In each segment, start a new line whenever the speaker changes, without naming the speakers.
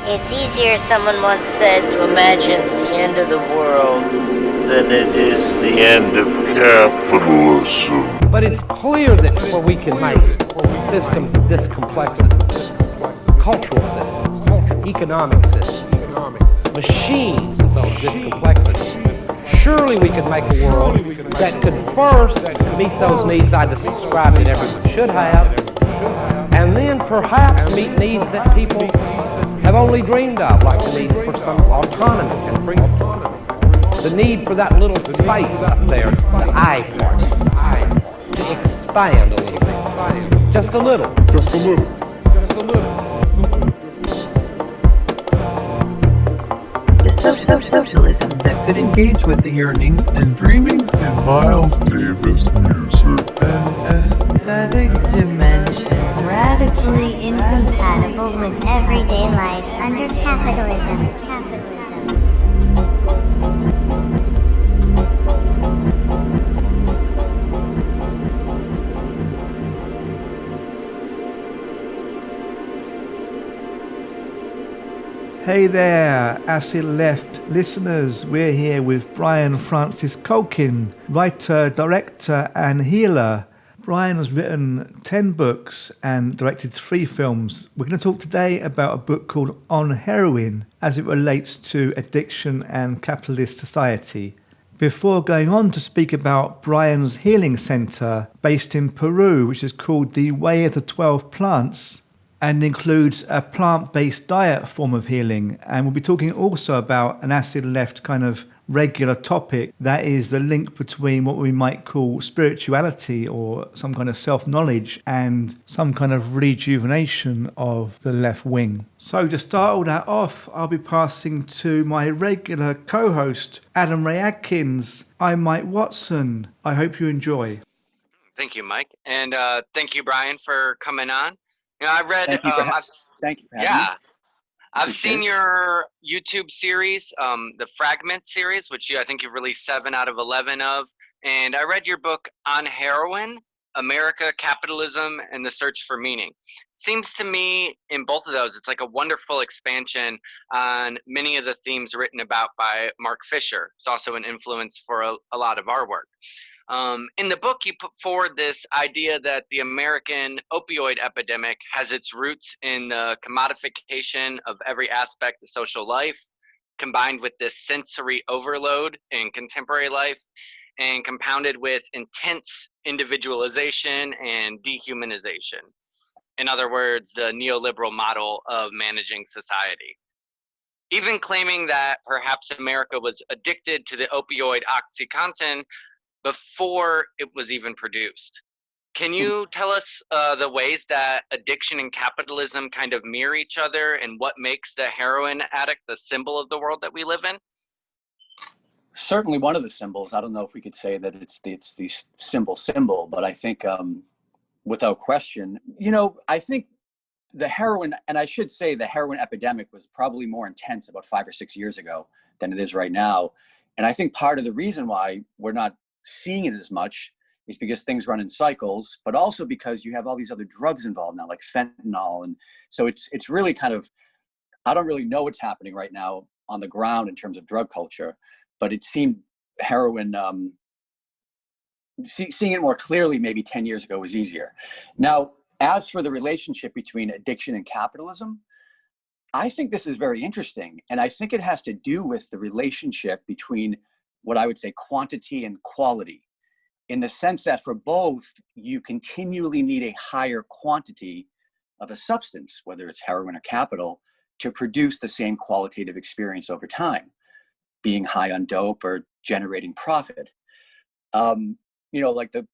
It's easier, someone once said, to imagine the end of the world than it is the end of capitalism.
But it's clear that where we can make systems of this complexity, cultural systems, economic systems, machines of this complexity, surely we could make a world that could first meet those needs I described that everyone should have, and then perhaps meet needs that people have only dreamed of, like the need for some autonomy and freedom. The need for that little space up there, the I part, to expand a little bit. Just a little. Just a little. Just a little.
The socialism that could engage with the yearnings and dreamings
in Miles Davis music.
An aesthetic dimension.
Radically incompatible with everyday life under capitalism.
Hey there, Acid Left listeners. We're here with Brian Francis Culkin, writer, director, and healer. Brian has written 10 books and directed 3 films. We're going to talk today about a book called On Heroin as it relates to addiction and capitalist society. Before going on to speak about Brian's healing center based in Peru, which is called The Way of the 12 Plants, and includes a plant-based diet form of healing. And we'll be talking also about an acid left kind of regular topic, that is the link between what we might call spirituality or some kind of self-knowledge and some kind of rejuvenation of the left wing. So to start all that off, I'll be passing to my regular co-host, Adam Ray Adkins. I'm Mike Watson. I hope you enjoy.
Thank you, Mike. And thank you, Brian, for coming on. You know, I read.
Thank you for having me.
I've seen your YouTube series, the Fragment series, which I think you've released 7 out of 11 of. And I read your book On Heroin, America, Capitalism, and the Search for Meaning. Seems to me in both of those, it's like a wonderful expansion on many of the themes written about by Mark Fisher. It's also an influence for a lot of our work. In the book, you put forward this idea that the American opioid epidemic has its roots in the commodification of every aspect of social life, combined with this sensory overload in contemporary life, and compounded with intense individualization and dehumanization. In other words, the neoliberal model of managing society. Even claiming that perhaps America was addicted to the opioid OxyContin before it was even produced. Can you tell us the ways that addiction and capitalism kind of mirror each other and what makes the heroin addict the symbol of the world that we live in?
Certainly one of the symbols. I don't know if we could say that it's the symbol, but I think without question, I think the heroin, and I should say the heroin epidemic was probably more intense about 5 or 6 years ago than it is right now. And I think part of the reason why we're not seeing it as much is because things run in cycles, but also because you have all these other drugs involved now, like fentanyl. And so it's really kind of, I don't really know what's happening right now on the ground in terms of drug culture, but it seemed heroin, seeing it more clearly maybe 10 years ago was easier. Now, as for the relationship between addiction and capitalism, I think this is very interesting. And I think it has to do with the relationship between what I would say quantity and quality, in the sense that for both, you continually need a higher quantity of a substance, whether it's heroin or capital, to produce the same qualitative experience over time, being high on dope or generating profit. Like the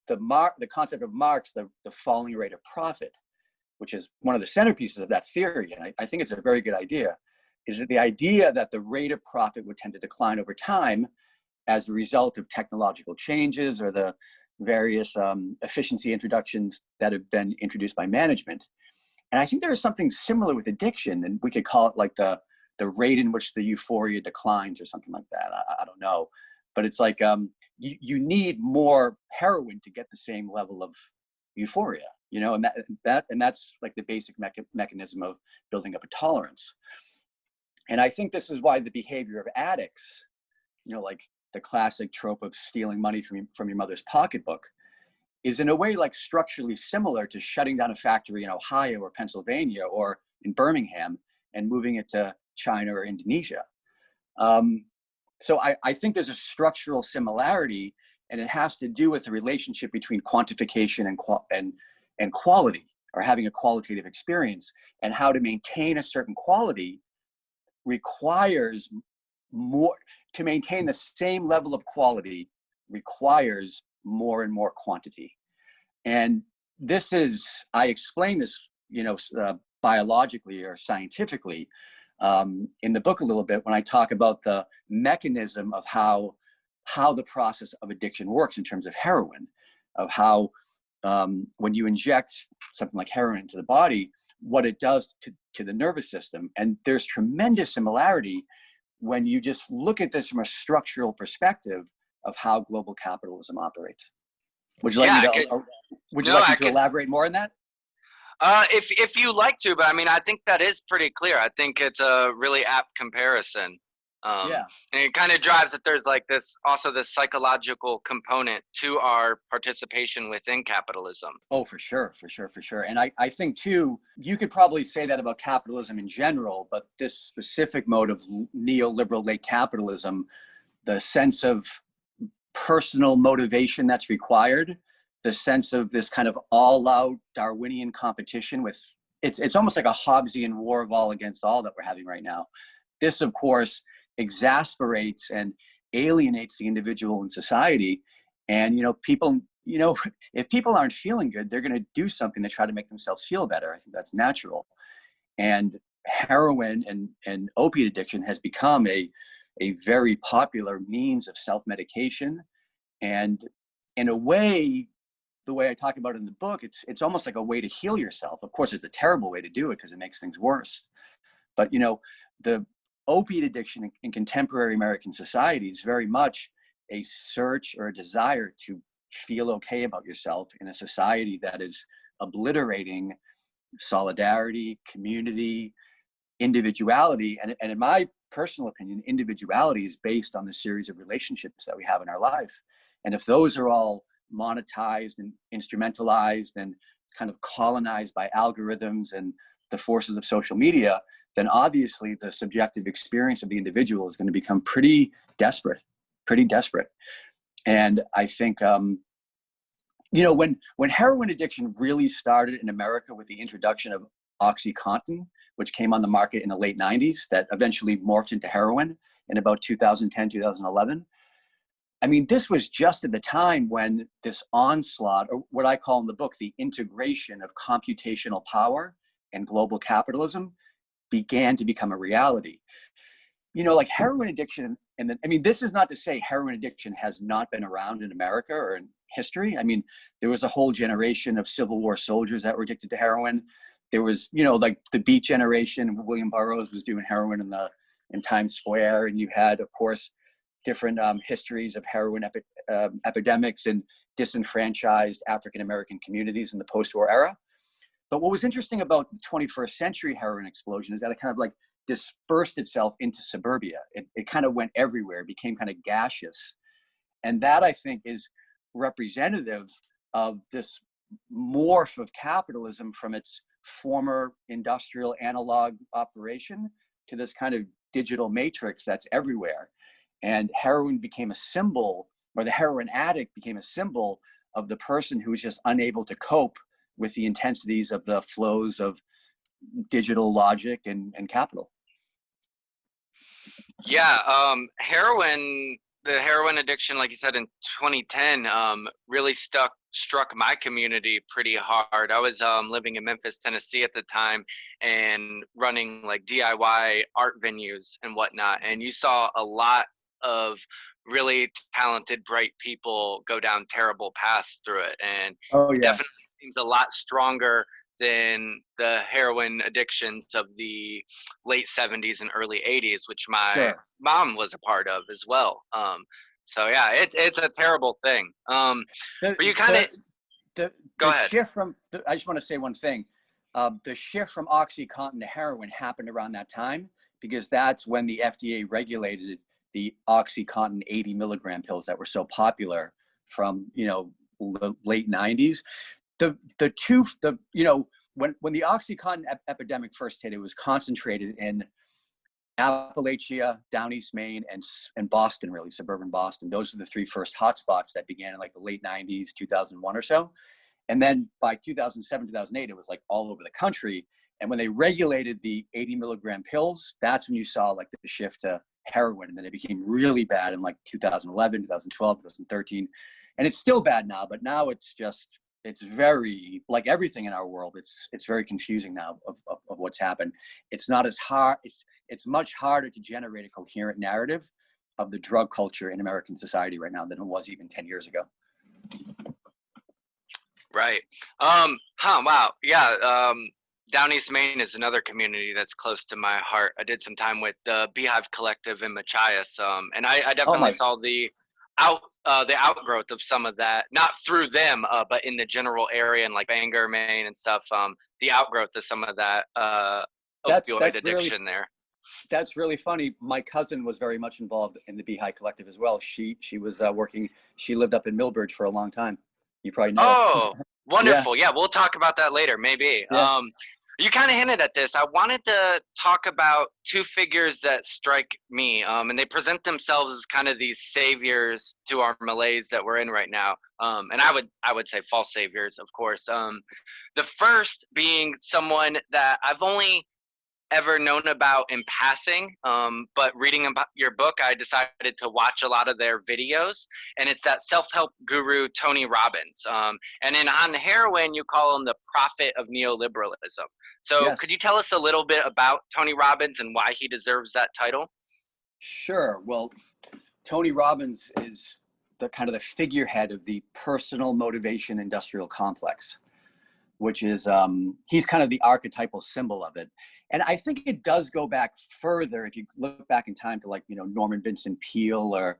concept of Marx, the falling rate of profit, which is one of the centerpieces of that theory, and I think it's a very good idea, is that the idea that the rate of profit would tend to decline over time as a result of technological changes or the various efficiency introductions that have been introduced by management. And I think there is something similar with addiction, and we could call it like the rate in which the euphoria declines or something like that. I don't know. But it's like you need more heroin to get the same level of euphoria, and that's like the basic mechanism of building up a tolerance. And I think this is why the behavior of addicts, like the classic trope of stealing money from your mother's pocketbook, is in a way like structurally similar to shutting down a factory in Ohio or Pennsylvania or in Birmingham and moving it to China or Indonesia. So I think there's a structural similarity, and it has to do with the relationship between quantification and quality, or having a qualitative experience, and how to maintain a certain quality requires more. To maintain the same level of quality requires more and more quantity. And this is, I explain this, biologically or scientifically in the book a little bit when I talk about the mechanism of how the process of addiction works in terms of heroin, of how when you inject something like heroin into the body, what it does to the nervous system. And there's tremendous similarity when you just look at this from a structural perspective of how global capitalism operates. Would you like me to elaborate more on that?
If you like to, but I mean, I think that is pretty clear. I think it's a really apt comparison. And it kind of drives that there's like this psychological component to our participation within capitalism.
Oh, for sure. And I think too, you could probably say that about capitalism in general, but this specific mode of neoliberal late capitalism, the sense of personal motivation that's required, the sense of this kind of all-out Darwinian competition with, it's almost like a Hobbesian war of all against all that we're having right now. This, of course, exasperates and alienates the individual in society. And, people, if people aren't feeling good, they're going to do something to try to make themselves feel better. I think that's natural. And heroin and opiate addiction has become a very popular means of self-medication. And in a way, the way I talk about it in the book, it's almost like a way to heal yourself. Of course, it's a terrible way to do it because it makes things worse. But, the opiate addiction in contemporary American society is very much a search or a desire to feel okay about yourself in a society that is obliterating solidarity, community, individuality. And in my personal opinion, individuality is based on the series of relationships that we have in our life. And if those are all monetized and instrumentalized and kind of colonized by algorithms and the forces of social media, then obviously the subjective experience of the individual is going to become pretty desperate. And I think, when heroin addiction really started in America with the introduction of OxyContin, which came on the market in the late 90s, that eventually morphed into heroin in about 2010, 2011. I mean, this was just at the time when this onslaught, or what I call in the book, the integration of computational power and global capitalism, began to become a reality. Like heroin addiction, this is not to say heroin addiction has not been around in America or in history. I mean, there was a whole generation of Civil War soldiers that were addicted to heroin. There was, like the Beat generation, William Burroughs was doing heroin in Times Square. And you had, of course, different histories of heroin epidemics in disenfranchised African-American communities in the post-war era. But what was interesting about the 21st century heroin explosion is that it kind of like dispersed itself into suburbia. It kind of went everywhere, became kind of gaseous. And that, I think, is representative of this morph of capitalism from its former industrial analog operation to this kind of digital matrix that's everywhere. And heroin became a symbol, or the heroin addict became a symbol of the person who was just unable to cope with the intensities of the flows of digital logic and capital.
Yeah, the heroin addiction, like you said, in 2010, really struck my community pretty hard. I was living in Memphis, Tennessee at the time, and running like DIY art venues and whatnot. And you saw a lot of really talented, bright people go down terrible paths through it. And it definitely seems a lot stronger than the heroin addictions of the late 70s and early 80s, which my mom was a part of as well. So yeah, it's a terrible thing. But you kind of go ahead.
I just want to say one thing. The shift from OxyContin to heroin happened around that time because that's when the FDA regulated the OxyContin 80 milligram pills that were so popular from, the late 90s. When the OxyContin epidemic first hit, it was concentrated in Appalachia, down East Maine, and Boston, really, suburban Boston. Those were the three first hotspots that began in like the late 90s, 2001 or so. And then by 2007, 2008, it was like all over the country. And when they regulated the 80 milligram pills, that's when you saw like the shift to heroin. And then it became really bad in like 2011, 2012, 2013. And it's still bad now, but now it's very, like everything in our world, it's very confusing now of what's happened. It's not as hard, it's much harder to generate a coherent narrative of the drug culture in American society right now than it was even 10 years ago.
Right. Wow. Yeah. Down East Maine is another community that's close to my heart. I did some time with the Beehive Collective in Machias, and I definitely saw the outgrowth of some of that, not through them, but in the general area in like Bangor, Maine and stuff. The outgrowth of some of that opioid addiction there.
That's really funny. My cousin was very much involved in the Beehive Collective as well. She was working. She lived up in Millbridge for a long time. You probably know.
Oh, wonderful. Yeah, we'll talk about that later, maybe.
Yeah.
You kind of hinted at this. I wanted to talk about two figures that strike me, and they present themselves as kind of these saviors to our malaise that we're in right now. And I would say false saviors, of course. The first being someone that I've only ever known about in passing, but reading about your book, I decided to watch a lot of their videos, and it's that self-help guru Tony Robbins. And then on Heroin, you call him the prophet of neoliberalism. So
Yes.
Could you tell us a little bit about Tony Robbins and why he deserves that title?
Sure. Well, Tony Robbins is the kind of the figurehead of the personal motivation industrial complex, which is, he's kind of the archetypal symbol of it. And I think it does go back further. If you look back in time to like, Norman Vincent Peale or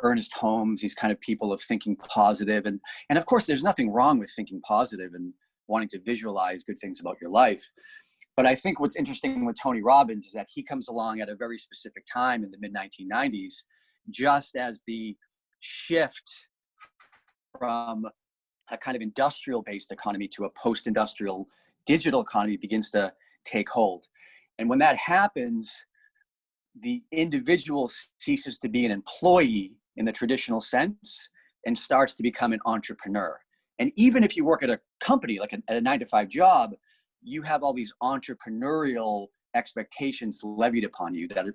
Ernest Holmes, these kind of people of thinking positive. And of course, there's nothing wrong with thinking positive and wanting to visualize good things about your life. But I think what's interesting with Tony Robbins is that he comes along at a very specific time in the mid-1990s, just as the shift from a kind of industrial-based economy to a post-industrial digital economy begins to take hold. And when that happens, the individual ceases to be an employee in the traditional sense and starts to become an entrepreneur. And even if you work at a company, like at a 9-to-5 job, you have all these entrepreneurial expectations levied upon you that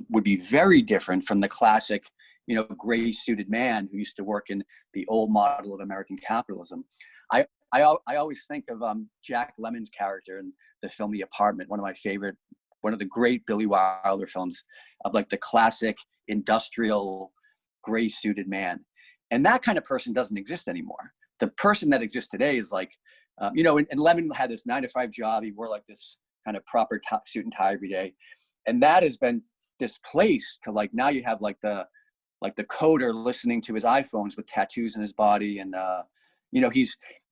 would be very different from the classic, gray suited man who used to work in the old model of American capitalism. I always think of Jack Lemmon's character in the film The Apartment, one of the great Billy Wilder films, of like the classic industrial gray suited man. And that kind of person doesn't exist anymore. The person that exists today is like, and Lemmon had this 9-to-5 job. He wore like this kind of proper suit and tie every day. And that has been displaced to like, now you have like the coder listening to his iPhones with tattoos in his body. And,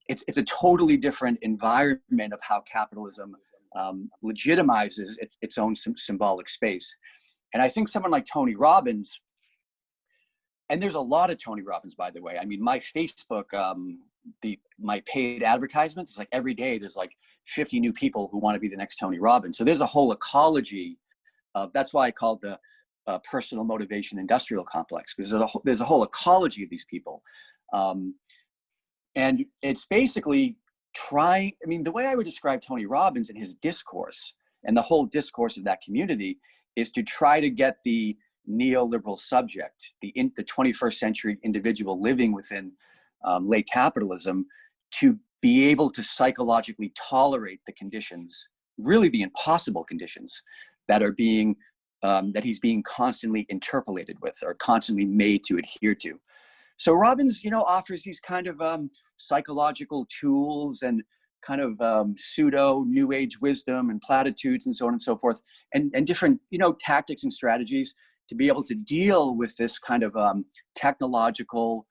it's a totally different environment of how capitalism legitimizes its own symbolic space. And I think someone like Tony Robbins, and there's a lot of Tony Robbins, by the way. I mean, my Facebook, my paid advertisements, it's like every day there's like 50 new people who want to be the next Tony Robbins. So there's a whole ecology of, that's why I call it the personal motivation industrial complex, because there's a whole ecology of these people. And it's basically the way I would describe Tony Robbins and his discourse and the whole discourse of that community is to try to get the neoliberal subject, the 21st century individual living within late capitalism, to be able to psychologically tolerate the conditions, really the impossible conditions that are being, that he's being constantly interpolated with or constantly made to adhere to. So Robbins, offers these kind of psychological tools and kind of pseudo new age wisdom and platitudes and so on and so forth, and different, tactics and strategies to be able to deal with this kind of technological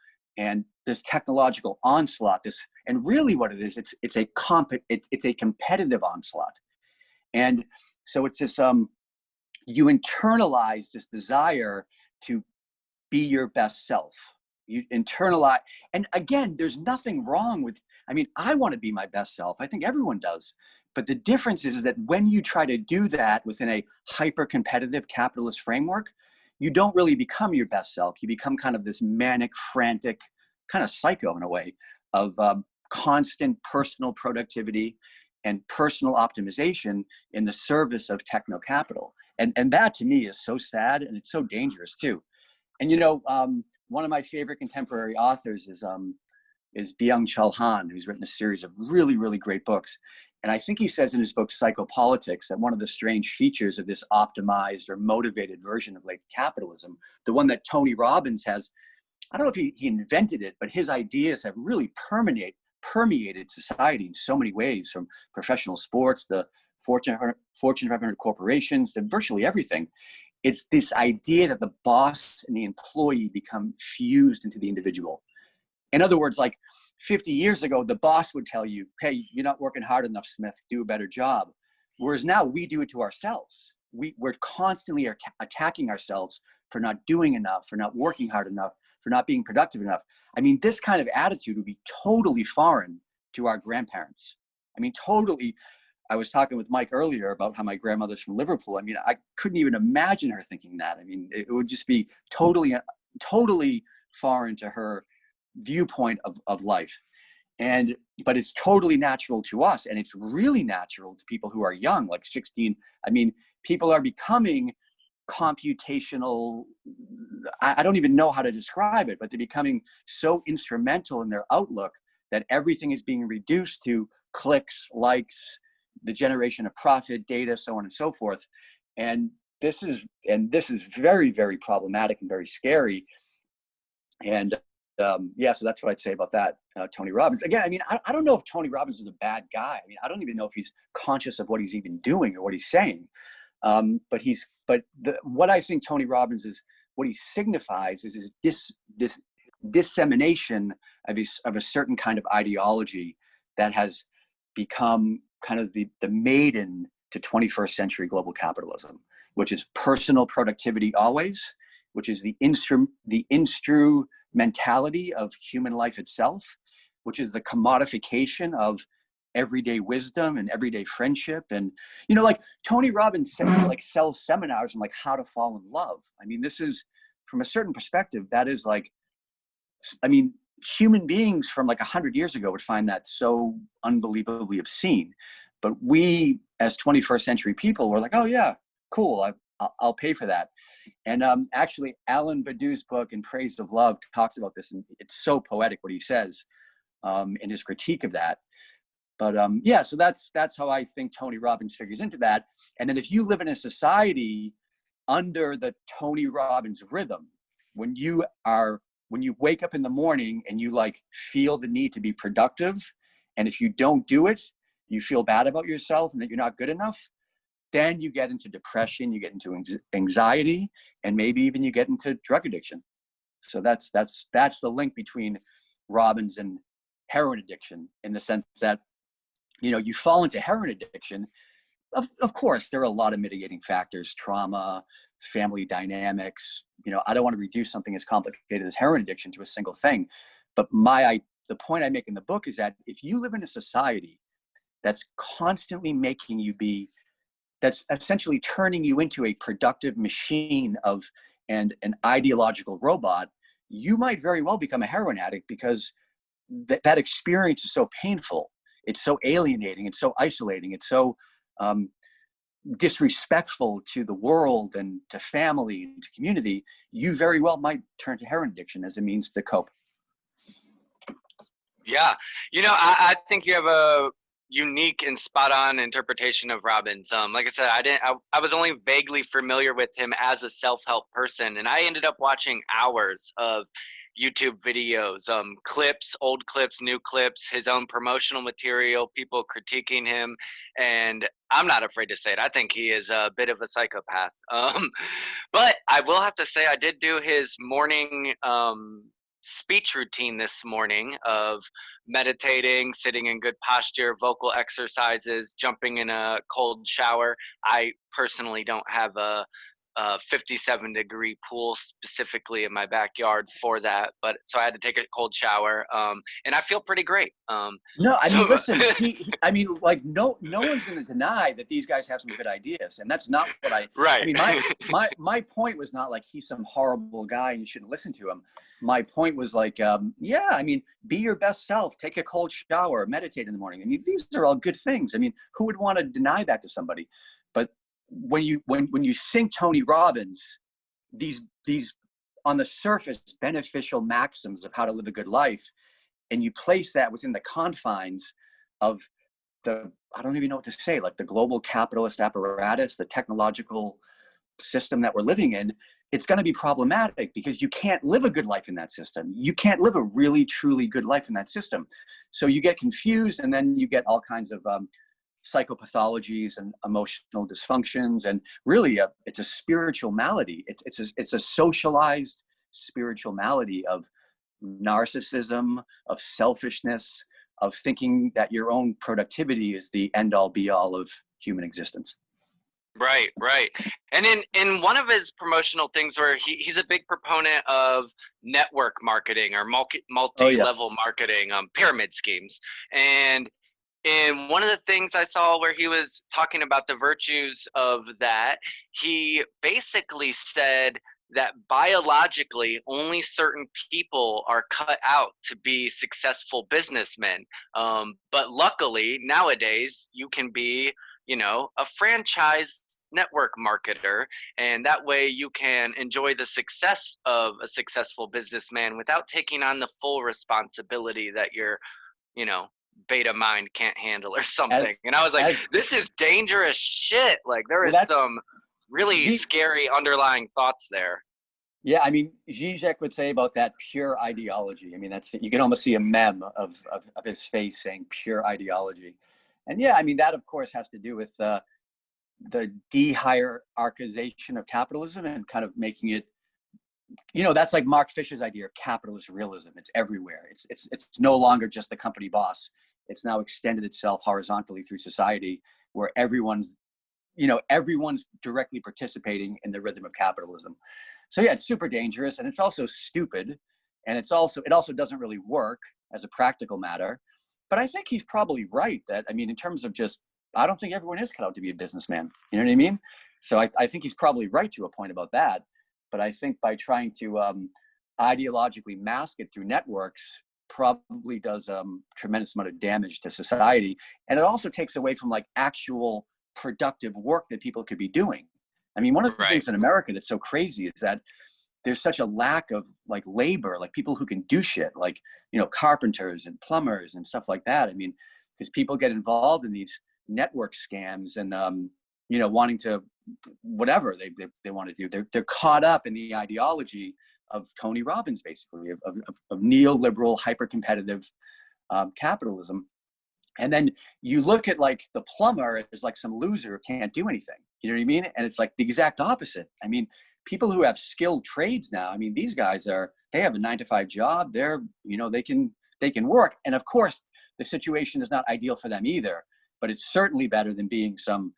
onslaught. And really what it is, it's a competitive onslaught. And so it's this you internalize this desire to be your best self. You internalize, and again, there's nothing wrong with, I mean, I want to be my best self. I think everyone does. But the difference is that when you try to do that within a hyper-competitive capitalist framework, you don't really become your best self. You become kind of this manic, frantic, kind of psycho in a way of constant personal productivity and personal optimization in the service of techno capital. And that to me is so sad, and it's so dangerous too. And you know, one of my favorite contemporary authors is Byung-Chul Han, who's written a series of really, really great books. And I think he says in his book, Psychopolitics, that one of the strange features of this optimized or motivated version of like capitalism, the one that Tony Robbins has, I don't know if he invented it, but his ideas have really permeated society in so many ways, from professional sports, the Fortune 500 corporations, to virtually everything. It's this idea that the boss and the employee become fused into the individual. In other words, like 50 years ago, the boss would tell you, hey, you're not working hard enough, Smith, do a better job. Whereas now we do it to ourselves. We're constantly attacking ourselves for not doing enough, for not working hard enough, for not being productive enough. I mean, this kind of attitude would be totally foreign to our grandparents. I mean, totally. I was talking with Mike earlier about how my grandmother's from Liverpool. I mean, I couldn't even imagine her thinking that. I mean, it would just be totally foreign to her viewpoint of life. But it's totally natural to us, and it's really natural to people who are young, like 16. I mean, people are becoming computational, I don't even know how to describe it, but they're becoming so instrumental in their outlook that everything is being reduced to clicks, likes, the generation of profit, data, so on and so forth. And this is very, very problematic and very scary. And yeah, so that's what I'd say about that, Tony Robbins. Again, I mean, I don't know if Tony Robbins is a bad guy. I mean, I don't even know if he's conscious of what he's even doing or what he's saying. What I think Tony Robbins is, what he signifies is this dissemination of a certain kind of ideology that has become kind of the maiden to 21st century global capitalism, which is personal productivity always, which is the instrumentality of human life itself, which is the commodification of everyday wisdom and everyday friendship. And, you know, like Tony Robbins says, like, sells seminars on like how to fall in love. I mean, this is, from a certain perspective, that is like, I mean, human beings from like 100 years ago would find that so unbelievably obscene. But we, as 21st century people, were like, oh yeah, cool, I'll pay for that. And actually, Alan Badu's book, In Praise of Love, talks about this, and it's so poetic what he says in his critique of that. But yeah, so that's how I think Tony Robbins figures into that. And then if you live in a society under the Tony Robbins rhythm, when you wake up in the morning and you like feel the need to be productive, and if you don't do it, you feel bad about yourself and that you're not good enough, then you get into depression, you get into anxiety, and maybe even you get into drug addiction. So that's the link between Robbins and heroin addiction, in the sense that, you know, you fall into heroin addiction. Of course, there are a lot of mitigating factors, trauma, family dynamics. You know, I don't want to reduce something as complicated as heroin addiction to a single thing. But the point I make in the book is that if you live in a society that's constantly making you that's essentially turning you into a productive machine and an ideological robot, you might very well become a heroin addict, because that experience is so painful. It's so alienating. It's so isolating. It's so disrespectful to the world and to family and to community. You very well might turn to heroin addiction as a means to cope.
Yeah, you know, I think you have a unique and spot on interpretation of Robbins. Like I said, I was only vaguely familiar with him as a self-help person, and I ended up watching hours of YouTube videos, clips, old clips, new clips, his own promotional material, people critiquing him. And I'm not afraid to say it, I think he is a bit of a psychopath. But I will have to say, I did do his morning speech routine this morning of meditating, sitting in good posture, vocal exercises, jumping in a cold shower. I personally don't have a 57-degree pool specifically in my backyard for that, but so I had to take a cold shower, and I feel pretty great.
No, I mean,
So
listen, I mean, like, no one's going to deny that these guys have some good ideas, and that's not what I
right.
mean, my point was not like he's some horrible guy and you shouldn't listen to him. My point was like, yeah, I mean, be your best self, take a cold shower, meditate in the morning. I mean, these are all good things. I mean, who would want to deny that to somebody? But when you sing Tony Robbins, these on the surface beneficial maxims of how to live a good life, and you place that within the confines of the, I don't even know what to say, like the global capitalist apparatus, the technological system that we're living in, it's going to be problematic because you can't live a good life in that system. You can't live a really, truly good life in that system. So you get confused, and then you get all kinds of psychopathologies and emotional dysfunctions, and really it's a spiritual malady. It's a socialized spiritual malady of narcissism, of selfishness, of thinking that your own productivity is the end all be all of human existence.
Right. And in one of his promotional things where he's a big proponent of network marketing or multi-level marketing, pyramid schemes. And one of the things I saw where he was talking about the virtues of that, he basically said that biologically only certain people are cut out to be successful businessmen. But luckily nowadays you can be, a franchise network marketer, and that way you can enjoy the success of a successful businessman without taking on the full responsibility that your, beta mind can't handle or something. And I was like, this is dangerous shit. Like there is some really scary underlying thoughts there.
Yeah, I mean, Zizek would say about that pure ideology. I mean, you can almost see a meme of his face saying pure ideology. And yeah, I mean, that of course has to do with the de-hierarchization of capitalism and kind of making it, that's like Mark Fisher's idea of capitalist realism. It's everywhere. It's no longer just the company boss. It's now extended itself horizontally through society, where everyone's directly participating in the rhythm of capitalism. So yeah, it's super dangerous, and it's also stupid, and it also doesn't really work as a practical matter. But I think he's probably right that, I mean, in terms of just, I don't think everyone is cut out to be a businessman. You know what I mean? So I think he's probably right to a point about that. But I think by trying to ideologically mask it through networks probably does a tremendous amount of damage to society. And it also takes away from like actual productive work that people could be doing. I mean, one of the things in America that's so crazy is that there's such a lack of like labor, like people who can do shit, like, carpenters and plumbers and stuff like that. I mean, because people get involved in these network scams and, wanting to, whatever they want to do. They're caught up in the ideology of Tony Robbins, basically, of neoliberal, hyper-competitive capitalism. And then you look at like the plumber as like some loser who can't do anything. You know what I mean? And it's like the exact opposite. I mean, people who have skilled trades now, I mean, these guys they have a 9-to-5 job. They're, they can work. And of course, the situation is not ideal for them either, but it's certainly better than being some,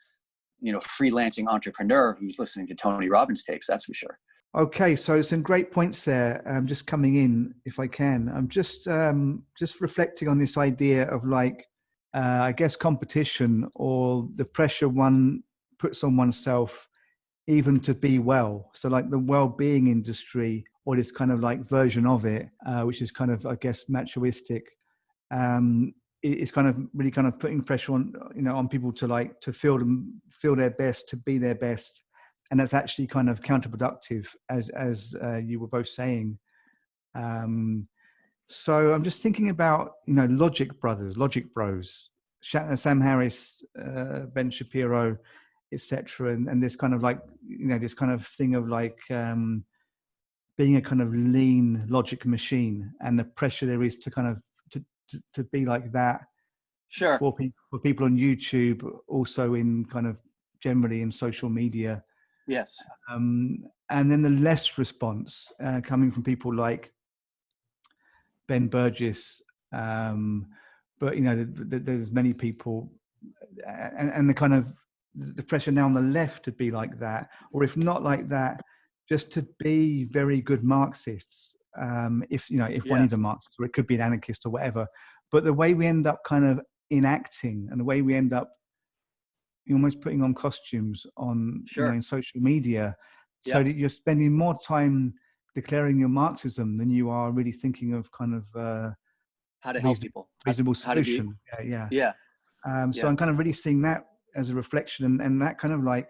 freelancing entrepreneur who's listening to Tony Robbins tapes. That's for sure.
Okay, so some great points there. Just coming in, if I can, I'm just reflecting on this idea of like, I guess competition or the pressure one puts on oneself, even to be well. So like the well-being industry, or this kind of like version of it, which is kind of, I guess, machoistic. It's kind of really kind of putting pressure on, on people to feel their best, to be their best. And that's actually kind of counterproductive, as you were both saying. So I'm just thinking about, Logic Brothers, Logic Bros, Sam Harris, Ben Shapiro, etc. And this kind of like, this kind of thing of like being a kind of lean logic machine, and the pressure there is to kind of to be like that.
Sure.
For people on YouTube, also in kind of generally in social media.
Yes.
And then the less response coming from people like Ben Burgess, but there's many people, and the kind of the pressure now on the left to be like that, or if not like that, just to be very good Marxists. If one is a Marxist, or it could be an anarchist or whatever. But the way we end up kind of enacting, and the way we end up almost putting on costumes on in social media, so that you're spending more time declaring your Marxism than you are really thinking of kind of
how to help people,
reasonable solution. So I'm kind of really seeing that as a reflection, and that kind of like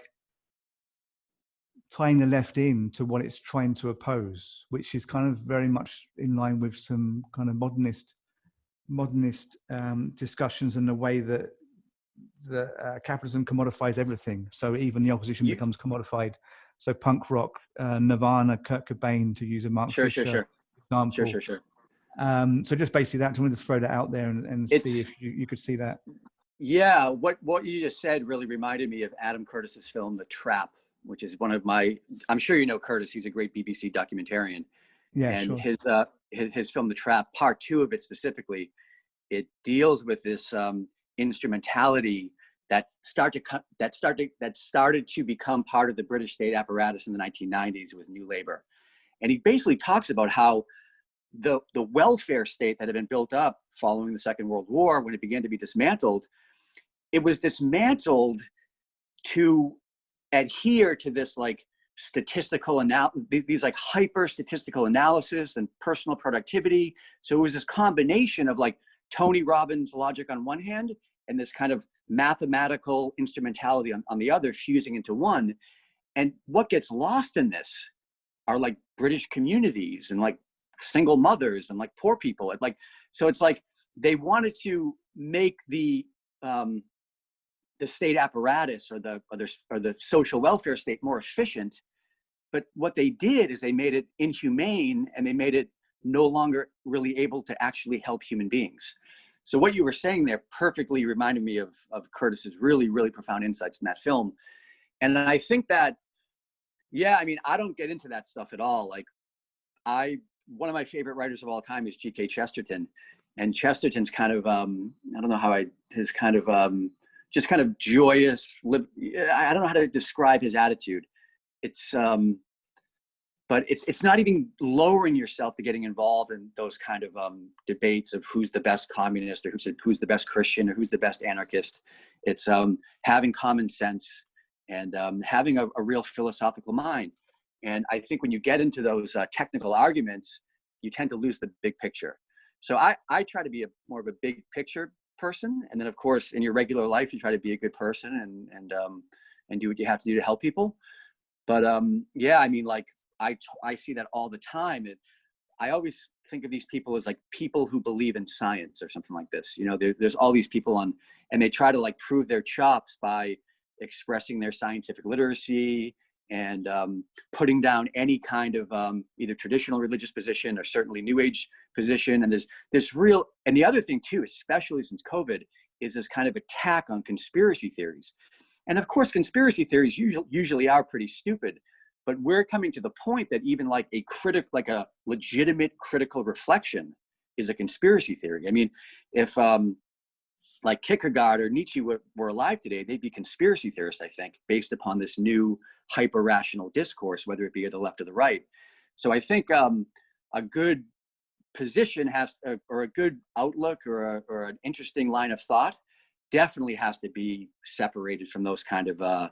tying the left in to what it's trying to oppose, which is kind of very much in line with some kind of modernist discussions, and the way that capitalism commodifies everything. So even the opposition becomes commodified. So punk rock, Nirvana, Kurt Cobain, to use a Mark Fisher example.
Sure.
So just basically that, I wanted to throw that out there and see if you could see that.
Yeah, what you just said really reminded me of Adam Curtis's film, The Trap, which is one of my, I'm sure you know Curtis, he's a great BBC documentarian.
Yeah,
and
sure.
his film, The Trap, part 2 of it specifically, it deals with this instrumentality that started to become part of the British state apparatus in the 1990s with New Labour. And he basically talks about how the welfare state that had been built up following the Second World War, when it began to be dismantled, it was dismantled to adhere to this like statistical these like hyper statistical analysis and personal productivity. So it was this combination of like Tony Robbins logic on one hand and this kind of mathematical instrumentality on the other, fusing into one. And what gets lost in this are like British communities and like single mothers and like poor people. So it's like they wanted to make the state apparatus or the social welfare state more efficient, but what they did is they made it inhumane, and they made it no longer really able to actually help human beings. So what you were saying there perfectly reminded me of Curtis's really, really profound insights in that film. And I think that, I mean, I don't get into that stuff at all. Like one of my favorite writers of all time is G.K. Chesterton, and Chesterton's kind of, his kind of, just kind of joyous, I don't know how to describe his attitude. But it's not even lowering yourself to getting involved in those kind of debates of who's the best communist or who's the best Christian or who's the best anarchist. It's having common sense and having a real philosophical mind. And I think when you get into those technical arguments, you tend to lose the big picture. So I try to be more of a big picture person. And then of course, in your regular life, you try to be a good person and do what you have to do to help people. But I mean, like, I see that all the time. I always think of these people as like people who believe in science or something like this. There's all these people and they try to like prove their chops by expressing their scientific literacy and putting down any kind of either traditional religious position or certainly New Age position. And there's real, and the other thing too, especially since COVID, is this kind of attack on conspiracy theories. And of course, conspiracy theories usually are pretty stupid. But we're coming to the point that even like a legitimate critical reflection is a conspiracy theory. I mean, if like Kierkegaard or Nietzsche were alive today, they'd be conspiracy theorists, I think, based upon this new hyper-rational discourse, whether it be at the left or the right. So I think a good position or a good outlook or an interesting line of thought definitely has to be separated from those kind of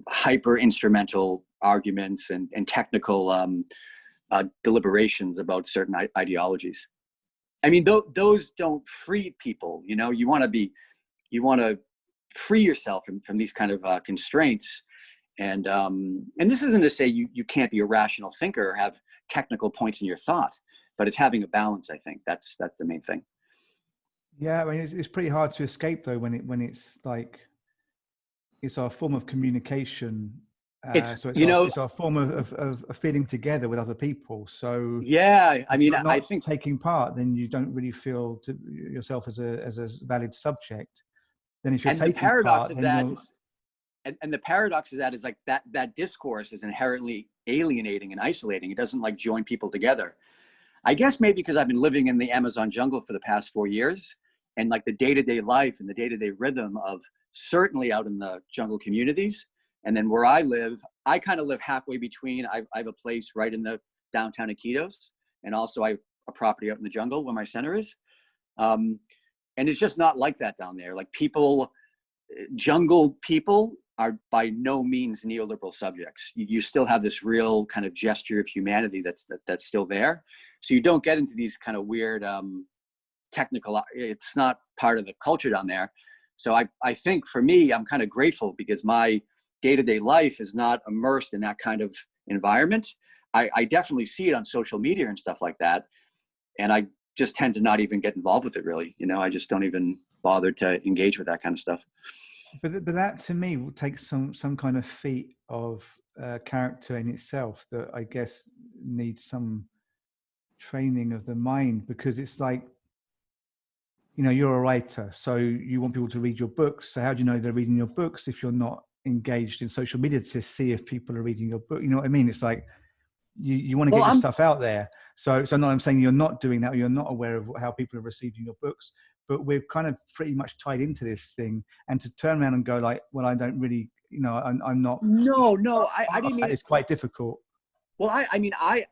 hyper instrumental arguments and technical deliberations about certain ideologies. I mean, those don't free people. You want to free yourself from these kind of constraints. And this isn't to say you can't be a rational thinker or have technical points in your thought, but it's having a balance. I think that's the main thing.
Yeah, I mean, it's pretty hard to escape though when it's like it's our form of communication. It's our form of feeling together with other people. So
I mean, I think
taking part, then you don't really feel to yourself as a valid subject. Then if you're taking
the paradox
part,
of that is, and the paradox of that is like that discourse is inherently alienating and isolating. It doesn't like join people together. I guess maybe because I've been living in the Amazon jungle for the past 4 years, and like the day-to-day life and the day-to-day rhythm of certainly out in the jungle communities. And then where I live, I kind of live halfway between. I have a place right in the downtown Iquitos, and also I have a property out in the jungle where my center is. And it's just not like that down there. Like people, jungle people are by no means neoliberal subjects. You still have this real kind of gesture of humanity that's still there. So you don't get into these kind of weird technical, it's not part of the culture down there. So I think for me, I'm kind of grateful because my day-to-day life is not immersed in that kind of environment. I definitely see it on social media and stuff like that. And I just tend to not even get involved with it really. You know, I just don't even bother to engage with that kind of stuff.
But that to me will take some kind of feat of character in itself that I guess needs some training of the mind, because it's like, you know, you're a writer, so you want people to read your books. So how do you know they're reading your books if you're not engaged in social media to see if people are reading your book? You know what I mean? It's like you want to get your stuff out there. So no, I'm saying you're not doing that, or you're not aware of how people are receiving your books. But we're kind of pretty much tied into this thing, and to turn around and go like, well, I don't really, you know, I'm not.
No, I didn't mean
it's quite difficult.
Well, I mean, I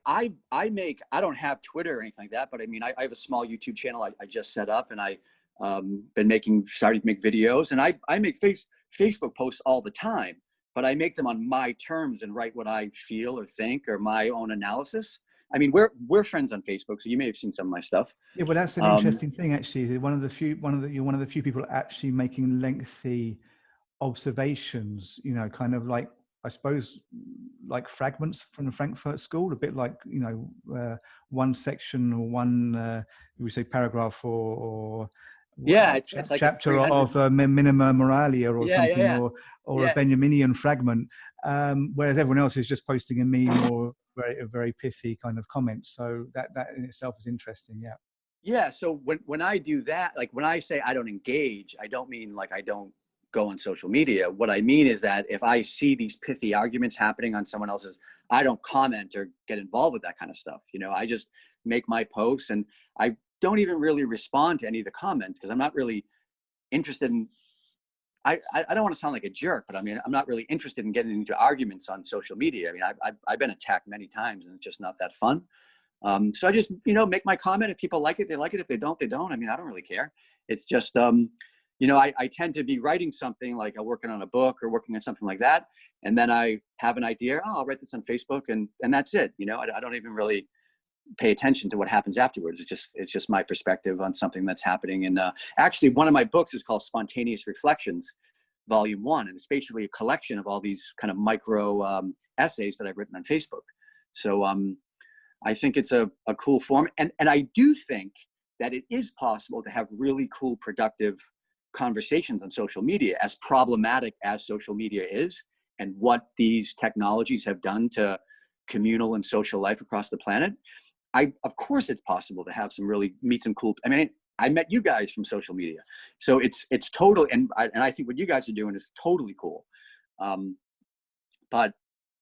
don't have Twitter or anything like that, but I mean, I have a small YouTube channel I just set up, and I started to make videos, and I make Facebook posts all the time, but I make them on my terms and write what I feel or think or my own analysis. I mean, we're friends on Facebook, so you may have seen some of my stuff.
Yeah, well, that's an interesting thing, actually. You're one of the few people actually making lengthy observations. You know, kind of like, I suppose, like fragments from the Frankfurt School, a bit like, you know, one section or one, we say paragraph or
it's like
chapter of Minima Moralia or something, or a Benjaminian fragment, whereas everyone else is just posting a meme or a very pithy kind of comment. So that in itself is interesting.
Yeah. So when I do that, like when I say I don't engage, I don't mean like I don't go on social media. What I mean is that if I see these pithy arguments happening on someone else's, I don't comment or get involved with that kind of stuff. You know, I just make my posts, and I don't even really respond to any of the comments because I'm not really interested in, I don't want to sound like a jerk, but I mean, I'm not really interested in getting into arguments on social media. I mean, I've been attacked many times, and it's just not that fun. So I just, you know, make my comment. If people like it, they like it. If they don't, they don't. I mean, I don't really care. It's just, you know, I tend to be writing something, like I'm working on a book or working on something like that. And then I have an idea, I'll write this on Facebook, and that's it. You know, I don't even really pay attention to what happens afterwards. It's just my perspective on something that's happening. And actually, one of my books is called Spontaneous Reflections, Volume 1. And it's basically a collection of all these kind of micro essays that I've written on Facebook. So I think it's a cool form. And I do think that it is possible to have really cool, productive conversations on social media, as problematic as social media is, and what these technologies have done to communal and social life across the planet. Of course it's possible to meet some cool, I mean, I met you guys from social media. So it's total, and I think what you guys are doing is totally cool. But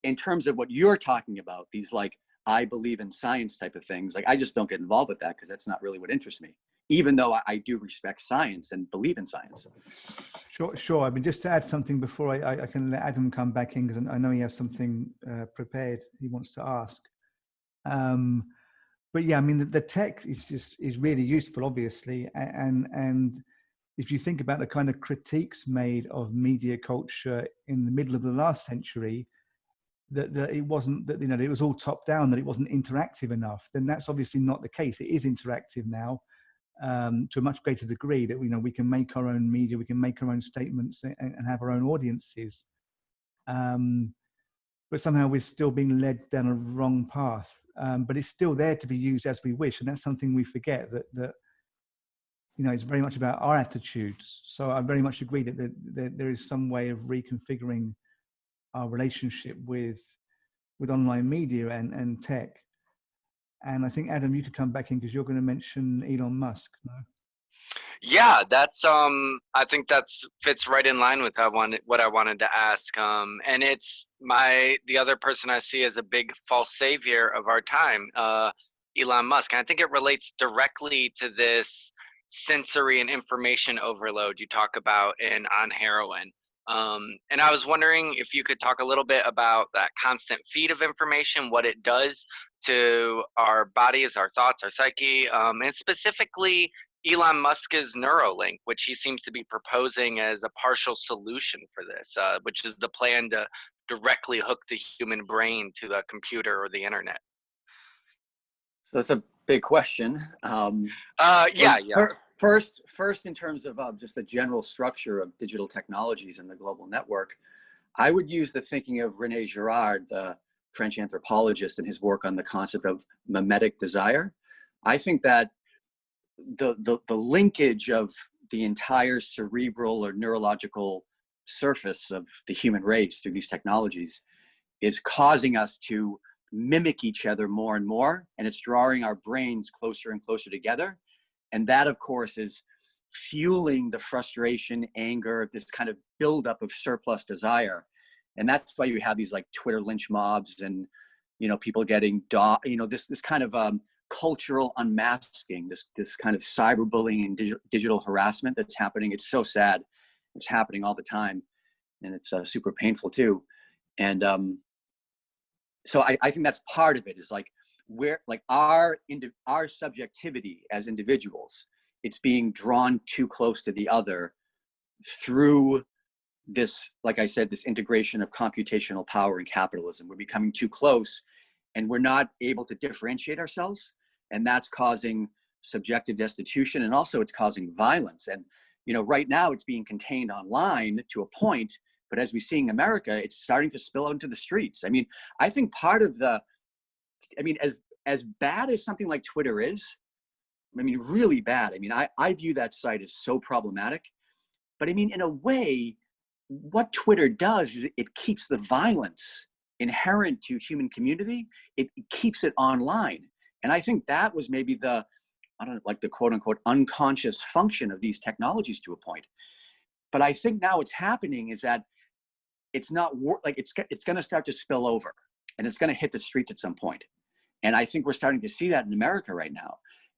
in terms of what you're talking about, these like, I believe in science type of things, like I just don't get involved with that because that's not really what interests me, even though I do respect science and believe in science.
Sure. I mean, just to add something before I can let Adam come back in, because I know he has something prepared he wants to ask. But yeah, I mean, the tech is really useful, obviously, and if you think about the kind of critiques made of media culture in the middle of the last century, that it wasn't, that, you know, it was all top down, that it wasn't interactive enough, then that's obviously not the case. It is interactive now, to a much greater degree, that, you know, we can make our own media, we can make our own statements and have our own audiences. But somehow we're still being led down a wrong path. But it's still there to be used as we wish. And that's something we forget, that you know, it's very much about our attitudes. So I very much agree that there is some way of reconfiguring our relationship with online media and tech. And I think, Adam, you could come back in because you're going to mention Elon Musk, no?
Yeah, that's I think that's fits right in line with what I wanted to ask. And it's the other person I see as a big false savior of our time. Elon Musk. And I think it relates directly to this sensory and information overload you talk about in On Heroin. And I was wondering if you could talk a little bit about that constant feed of information, what it does to our bodies, our thoughts, our psyche, and specifically Elon Musk's Neuralink, which he seems to be proposing as a partial solution for this, which is the plan to directly hook the human brain to the computer or the internet.
So that's a big question.
Yeah.
First, in terms of just the general structure of digital technologies and the global network, I would use the thinking of René Girard, the French anthropologist, and his work on the concept of mimetic desire. I think that the linkage of the entire cerebral or neurological surface of the human race through these technologies is causing us to mimic each other more and more, and it's drawing our brains closer and closer together. And that, of course, is fueling the frustration, anger, this kind of buildup of surplus desire. And that's why you have these like Twitter lynch mobs and, people getting, this kind of cultural unmasking, this kind of cyberbullying and digital harassment that's happening. It's so sad. It's happening all the time. And it's super painful too. And so I think that's part of it, is like where like our subjectivity as individuals, it's being drawn too close to the other through this, like I said, this integration of computational power and capitalism. We're becoming too close and we're not able to differentiate ourselves. And that's causing subjective destitution, and also it's causing violence. And, right now it's being contained online to a point, but as we see in America, it's starting to spill out into the streets. I mean, I think part of as bad as something like Twitter is, really bad. I view that site as so problematic, but in a way, what Twitter does is it keeps the violence inherent to human community. It keeps it online. And I think that was maybe the quote unquote unconscious function of these technologies to a point. But I think now what's happening is that it's not it's going to start to spill over, and it's going to hit the streets at some point. And I think we're starting to see that in America right now.